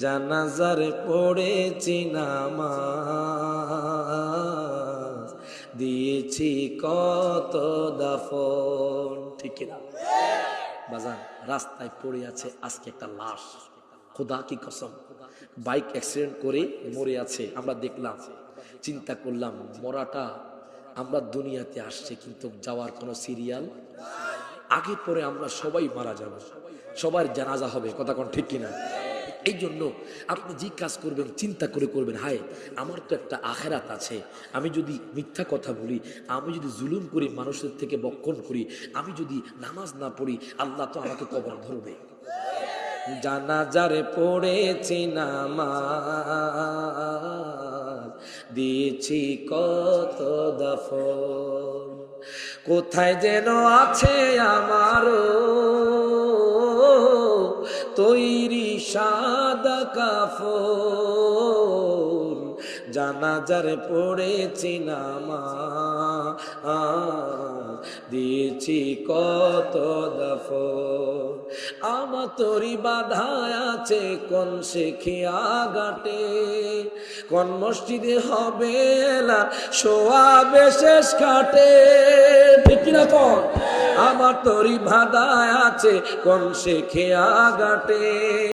জানাজার পড়েছি নামাজ, দিয়েছি কত দাফন। ঠিক কিনা বাজান? রাস্তায় পড়ে আছে আজকে একটা লাশ, খোদা কি কসম, বাইক অ্যাক্সিডেন্ট করে মরে আছে। আমরা দেখলাম, চিন্তা করলাম মরাটা, আমরা দুনিয়াতে আসছে কিন্তু যাওয়ার কোনো সিরিয়াল আগে পরে আমরা সবাই মারা যাব, সবার জানাজা হবে। কথা কোন ঠিক কিনা? এই জন্য আপনি যে কাজ করবেন চিন্তা করে করবেন, হায় আমার তো একটা আখেরাত আছে, আমি যদি মিথ্যা কথা বলি, আমি যদি জুলুম করি, মানুষের থেকে বক্ষণ করি, আমি যদি নামাজ না পড়ি, আল্লাহ তো আমাকে কবর ধরবে। জানাজারে পড়েছি নামাজ, দিয়েছি কত দাফন, কোথায় যেন আছে আমারও তৈরি সাদা কাফন। জানাজারে পড়েছি নামাজ, দিয়েছি কত দাফন। আমার তরি বাধায় আছে কোন শেখিয়া ঘাটে, কোন মসজিদে হবে এলা শোয়াবে শেষ খাটে। ঠিক কিনা কর? আমার তরি বাধায় আছে কোন শেখিয়া ঘাটে।